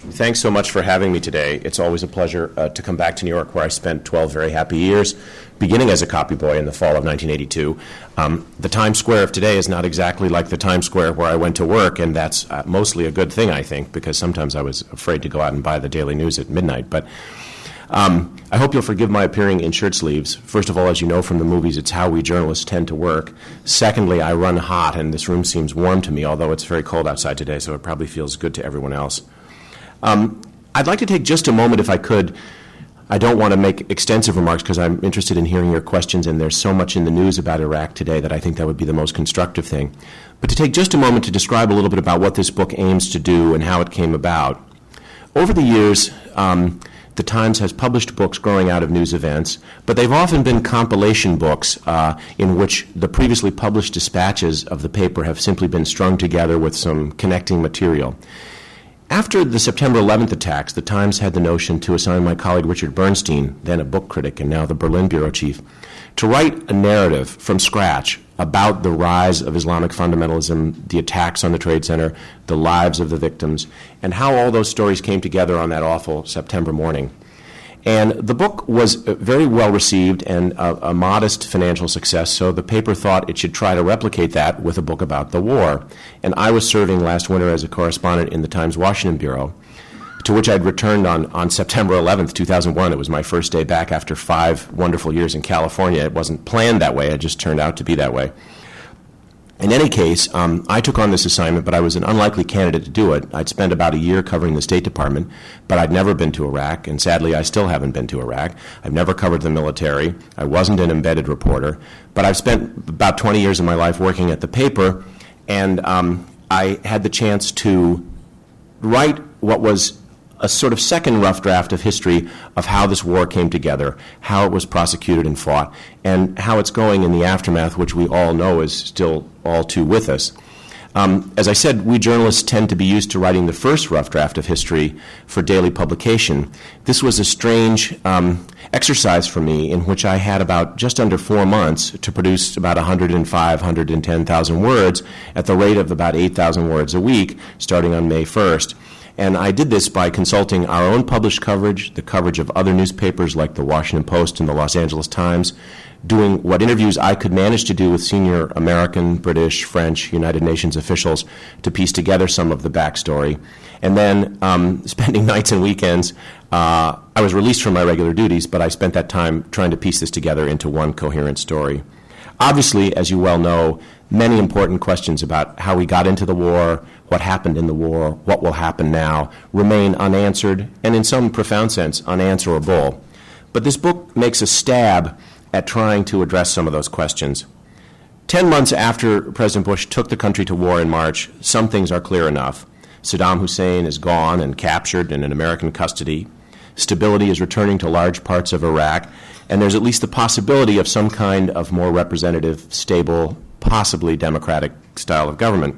Thanks so much for having me today. It's always a pleasure to come back to New York, where I spent 12 very happy years, beginning as a copy boy in the fall of 1982. The Times Square of today is not exactly like the Times Square where I went to work, and that's mostly a good thing, I think, because sometimes I was afraid to go out and buy the Daily News at midnight. But I hope you'll forgive my appearing in shirt sleeves. First of all, as you know from the movies, it's how we journalists tend to work. Secondly, I run hot, and this room seems warm to me, although it's very cold outside today, so it probably feels good to everyone else. I'd like to take just a moment, if I could. I don't want to make extensive remarks because I'm interested in hearing your questions, and there's so much in the news about Iraq today that I think that would be the most constructive thing. But to take just a moment to describe a little bit about what this book aims to do and how it came about. Over the years, the Times has published books growing out of news events, but they've often been compilation books in which the previously published dispatches of the paper have simply been strung together with some connecting material. After the September 11th attacks, the Times had the notion to assign my colleague Richard Bernstein, then a book critic and now the Berlin bureau chief, to write a narrative from scratch about the rise of Islamic fundamentalism, the attacks on the Trade Center, the lives of the victims, and how all those stories came together on that awful September morning. And the book was very well received and a modest financial success, so the paper thought it should try to replicate that with a book about the war. And I was serving last winter as a correspondent in the Times Washington bureau, to which I'd returned on September 11th, 2001. It was my first day back after 5 wonderful years in California. It wasn't planned that way. It just turned out to be that way. In any case, I took on this assignment, but I was an unlikely candidate to do it. I'd spent about a year covering the State Department, but I'd never been to Iraq, and sadly I still haven't been to Iraq. I've never covered the military. I wasn't an embedded reporter, but I've spent about 20 years of my life working at the paper, and I had the chance to write what was a sort of second rough draft of history of how this war came together, how it was prosecuted and fought, and how it's going in the aftermath, which we all know is still all too with us. As I said, we journalists tend to be used to writing the first rough draft of history for daily publication. This was a strange exercise for me in which I had about just under 4 months to produce about 105, 110,000 words at the rate of about 8,000 words a week, starting on May 1st. And I did this by consulting our own published coverage, the coverage of other newspapers like the Washington Post and the Los Angeles Times, doing what interviews I could manage to do with senior American, British, French, United Nations officials to piece together some of the backstory. And then spending nights and weekends, I was released from my regular duties, but I spent that time trying to piece this together into one coherent story. Obviously, as you well know, many important questions about how we got into the war, what happened in the war, what will happen now, remain unanswered and in some profound sense unanswerable. But this book makes a stab at trying to address some of those questions. 10 months after President Bush took the country to war in March, some things are clear enough. Saddam Hussein is gone and captured and in American custody. Stability is returning to large parts of Iraq, and there's at least the possibility of some kind of more representative, stable, possibly democratic style of government.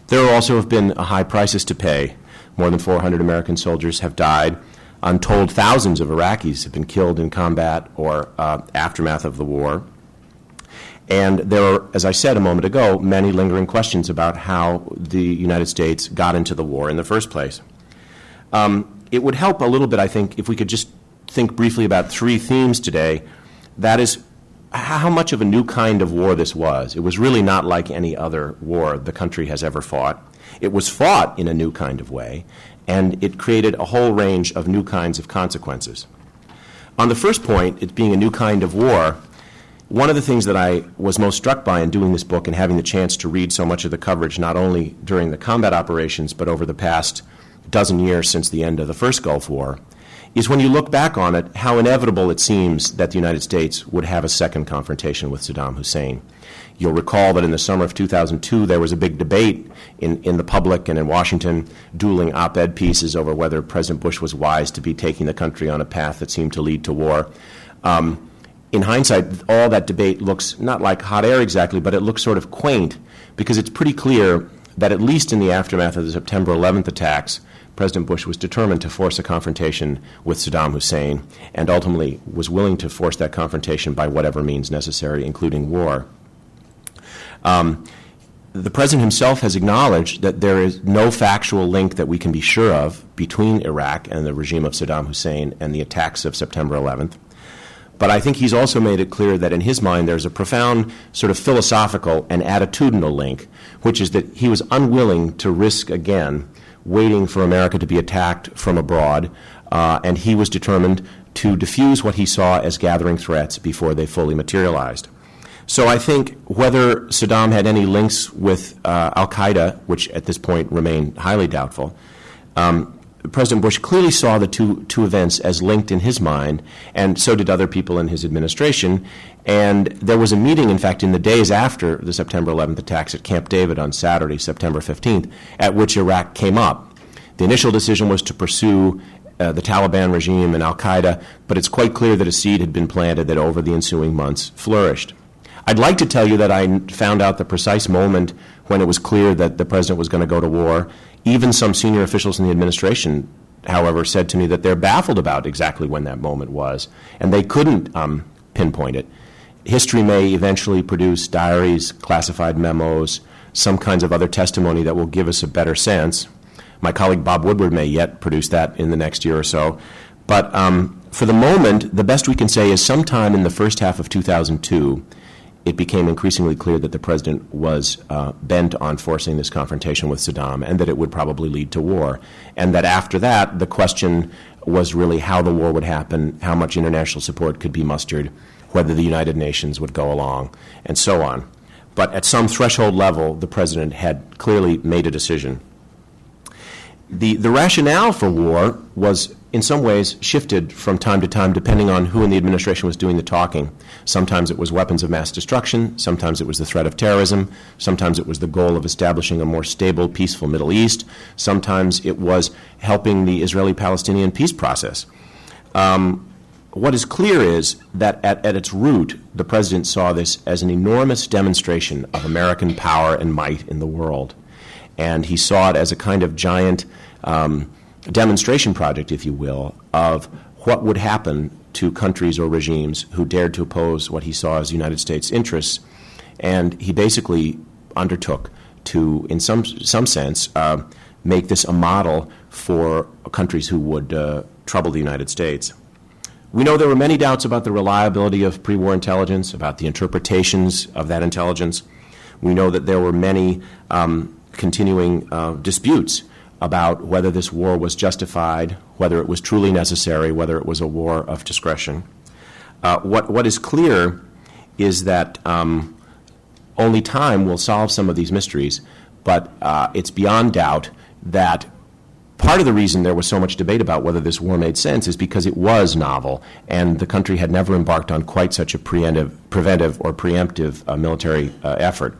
There also have been high prices to pay. More than 400 American soldiers have died. Untold thousands of Iraqis have been killed in combat or aftermath of the war. And there are, as I said a moment ago, many lingering questions about how the United States got into the war in the first place. It would help a little bit, I think, if we could just think briefly about 3 themes today. That is, how much of a new kind of war this was. It was really not like any other war the country has ever fought. It was fought in a new kind of way, and it created a whole range of new kinds of consequences. On the first point, it being a new kind of war, one of the things that I was most struck by in doing this book and having the chance to read so much of the coverage, not only during the combat operations, but over the past dozen years since the end of the first Gulf War, is when you look back on it, how inevitable it seems that the United States would have a second confrontation with Saddam Hussein. You'll recall that in the summer of 2002, there was a big debate in the public and in Washington, dueling op-ed pieces over whether President Bush was wise to be taking the country on a path that seemed to lead to war. In hindsight, all that debate looks not like hot air exactly, but it looks sort of quaint, because it's pretty clear that at least in the aftermath of the September 11th attacks, President Bush was determined to force a confrontation with Saddam Hussein and ultimately was willing to force that confrontation by whatever means necessary, including war. the president himself has acknowledged that there is no factual link that we can be sure of between Iraq and the regime of Saddam Hussein and the attacks of September 11th. But I think he's also made it clear that in his mind there's a profound sort of philosophical and attitudinal link, which is that he was unwilling to risk again waiting for America to be attacked from abroad, and he was determined to diffuse what he saw as gathering threats before they fully materialized. So I think whether Saddam had any links with al-Qaeda, which at this point remain highly doubtful, President Bush clearly saw the two events as linked in his mind, and so did other people in his administration. And there was a meeting, in fact, in the days after the September 11th attacks at Camp David on Saturday, September 15th, at which Iraq came up. The initial decision was to pursue the Taliban regime and al-Qaeda, but it's quite clear that a seed had been planted that over the ensuing months flourished. I'd like to tell you that I found out the precise moment when it was clear that the president was going to go to war. Even some senior officials in the administration, however, said to me that they're baffled about exactly when that moment was, and they couldn't pinpoint it. History may eventually produce diaries, classified memos, some kinds of other testimony that will give us a better sense. My colleague Bob Woodward may yet produce that in the next year or so. But for the moment, the best we can say is sometime in the first half of 2002, it became increasingly clear that the president was bent on forcing this confrontation with Saddam and that it would probably lead to war. And that after that, the question was really how the war would happen, how much international support could be mustered, whether the United Nations would go along, and so on. But at some threshold level, the president had clearly made a decision. The rationale for war was in some ways shifted from time to time depending on who in the administration was doing the talking. Sometimes it was weapons of mass destruction, sometimes it was the threat of terrorism, sometimes it was the goal of establishing a more stable, peaceful Middle East, sometimes it was helping the Israeli-Palestinian peace process. What is clear is that at its root, the president saw this as an enormous demonstration of American power and might in the world. And he saw it as a kind of giant demonstration project, if you will, of what would happen to countries or regimes who dared to oppose what he saw as the United States' interests. And he basically undertook to, in some sense, make this a model for countries who would trouble the United States. We know there were many doubts about the reliability of pre-war intelligence, about the interpretations of that intelligence. We know that there were many continuing disputes about whether this war was justified, whether it was truly necessary, whether it was a war of discretion. What is clear is that only time will solve some of these mysteries, but it's beyond doubt that part of the reason there was so much debate about whether this war made sense is because it was novel, and the country had never embarked on quite such a preventive or preemptive military effort.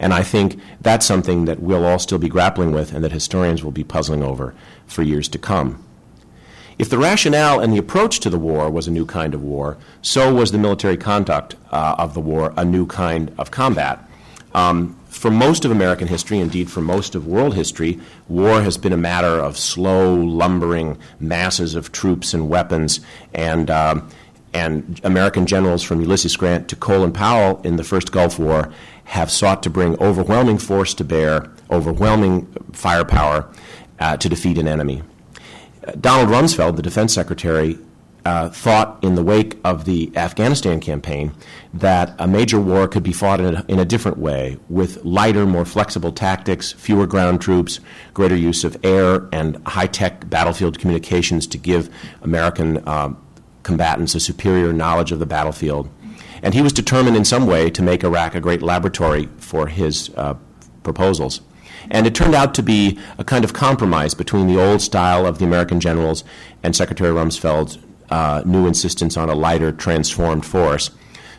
And I think that's something that we'll all still be grappling with and that historians will be puzzling over for years to come. If the rationale and the approach to the war was a new kind of war, so was the military conduct of the war a new kind of combat. For most of American history, indeed for most of world history, war has been a matter of slow, lumbering masses of troops and weapons, and American generals from Ulysses Grant to Colin Powell in the first Gulf War have sought to bring overwhelming force to bear, overwhelming firepower to defeat an enemy. Donald Rumsfeld, the defense secretary, thought in the wake of the Afghanistan campaign that a major war could be fought in a different way, with lighter, more flexible tactics, fewer ground troops, greater use of air and high-tech battlefield communications to give American combatants a superior knowledge of the battlefield. And he was determined in some way to make Iraq a great laboratory for his proposals. And it turned out to be a kind of compromise between the old style of the American generals and Secretary Rumsfeld's new insistence on a lighter, transformed force.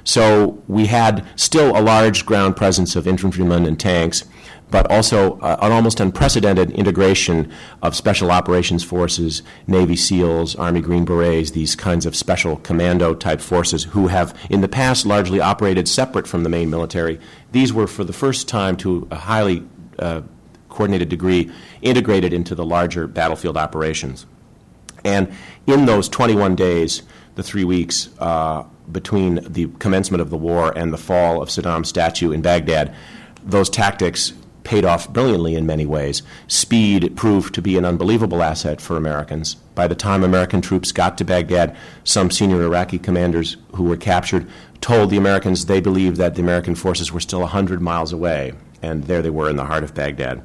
So we had still a large ground presence of infantrymen and tanks, but also an almost unprecedented integration of special operations forces, Navy SEALs, Army Green Berets, these kinds of special commando-type forces who have in the past largely operated separate from the main military. These were for the first time to a highly coordinated degree integrated into the larger battlefield operations. And in those 21 days, the 3 weeks between the commencement of the war and the fall of Saddam's statue in Baghdad, those tactics paid off brilliantly in many ways. Speed proved to be an unbelievable asset for Americans. By the time American troops got to Baghdad, some senior Iraqi commanders who were captured told the Americans they believed that the American forces were still 100 miles away, and there they were in the heart of Baghdad.